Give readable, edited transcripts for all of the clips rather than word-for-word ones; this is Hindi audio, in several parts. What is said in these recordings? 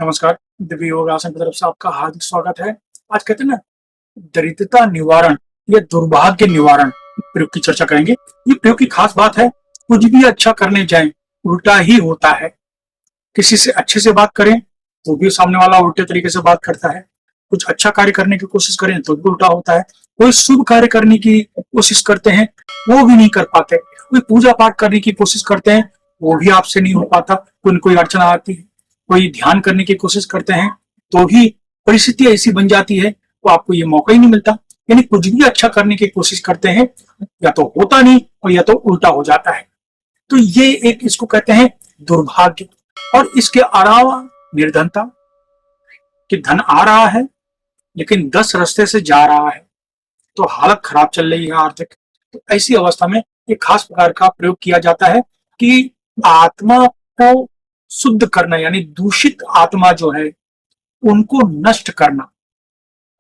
नमस्कार। दिव्य योग आसन की तरफ से आपका हार्दिक स्वागत है। आज कहते हैं ना, दरिद्रता निवारण या दुर्भाग्य निवारण प्रयोग की चर्चा करेंगे। ये प्रयोग की खास बात है, कुछ भी अच्छा करने जाएं उल्टा ही होता है। किसी से अच्छे से बात करें तो भी सामने वाला उल्टे तरीके से बात करता है। कुछ अच्छा कार्य करने की कोशिश करें तो भी उल्टा होता है। कोई शुभ कार्य करने की कोशिश करते हैं, वो भी नहीं कर पाते। कोई पूजा पाठ करने की कोशिश करते हैं, वो भी आपसे नहीं हो पाता। कोई न कोई अड़चन आती है। कोई ध्यान करने की कोशिश करते हैं तो भी परिस्थिति ऐसी बन जाती है, तो आपको ये मौका ही नहीं मिलता। यानी कुछ भी अच्छा करने की कोशिश करते हैं, या तो होता नहीं और या तो उल्टा हो जाता है। तो ये एक, इसको कहते हैं दुर्भाग्य। और इसके अलावा निर्धनता, कि धन आ रहा है लेकिन 10 रास्ते से जा रहा है, तो हालत खराब चल रही है आर्थिक। तो ऐसी अवस्था में एक खास प्रकार का प्रयोग किया जाता है कि आत्मा को शुद्ध करना, यानी दूषित आत्मा जो है उनको नष्ट करना,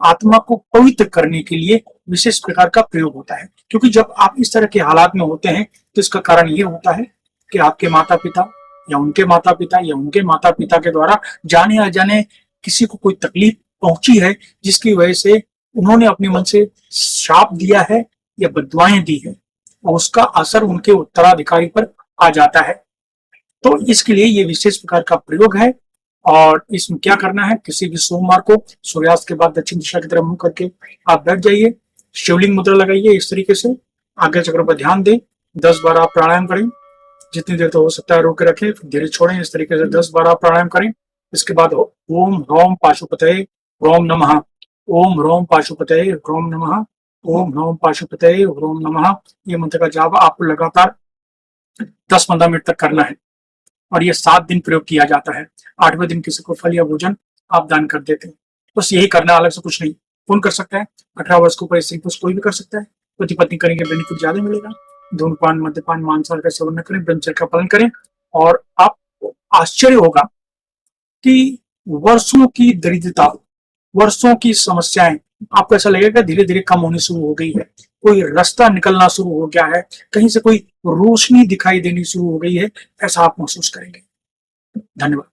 आत्मा को पवित्र करने के लिए विशेष प्रकार का प्रयोग होता है। क्योंकि जब आप इस तरह के हालात में होते हैं तो इसका कारण ये होता है कि आपके माता पिता या उनके माता पिता या उनके माता पिता के द्वारा जाने अनजाने किसी को कोई तकलीफ पहुंची है, जिसकी वजह से उन्होंने अपने मन से श्राप दिया है या बददुआएं दी है, और उसका असर उनके उत्तराधिकारी पर आ जाता है। तो इसके लिए ये विशेष प्रकार का प्रयोग है। और इसमें क्या करना है, किसी भी सोमवार को सूर्यास्त के बाद दक्षिण दिशा की तरफ मुंह करके आप बैठ जाइए, शिवलिंग मुद्रा लगाइए, इस तरीके से आगे चक्र पर ध्यान दें, 10 बार आप प्राणायाम करें, जितनी देर तो हो सकता है रोक के रखें, फिर धीरे छोड़ें। इस तरीके से 10 बार आप प्राणायाम करें। इसके बाद ओम ह्रौम पाशुपतये ह्रौम नमः, ओम ह्रौम पाशुपतये ह्रौम नमः, ओम ह्रौम पाशुपतये ह्रौम नमः, ये मंत्र का जाप आपको लगातार 10-15 मिनट तक करना है। और ये 7 दिन प्रयोग किया जाता है। 8वें दिन किसी को फल या भोजन आप दान कर देते हैं। बस यही करना, अलग से कुछ नहीं। कौन कर सकता है? 18 वर्ष के ऊपर स्त्री पुरुष कोई भी कर सकता है। पति पत्नी करेंगे बेनिफिट ज्यादा मिलेगा। धूम्रपान, मद्यपान, मांसाहार का सेवन न करें, ब्रह्मचर्य का पालन करें, और आपको आश्चर्य होगा कि वर्षों की दरिद्रता, वर्षों की समस्याएं आपको ऐसा लगेगा धीरे धीरे कम होनी शुरू हो गई है। कोई रास्ता निकलना शुरू हो गया है, कहीं से कोई रोशनी दिखाई देनी शुरू हो गई है, ऐसा आप महसूस करेंगे। धन्यवाद।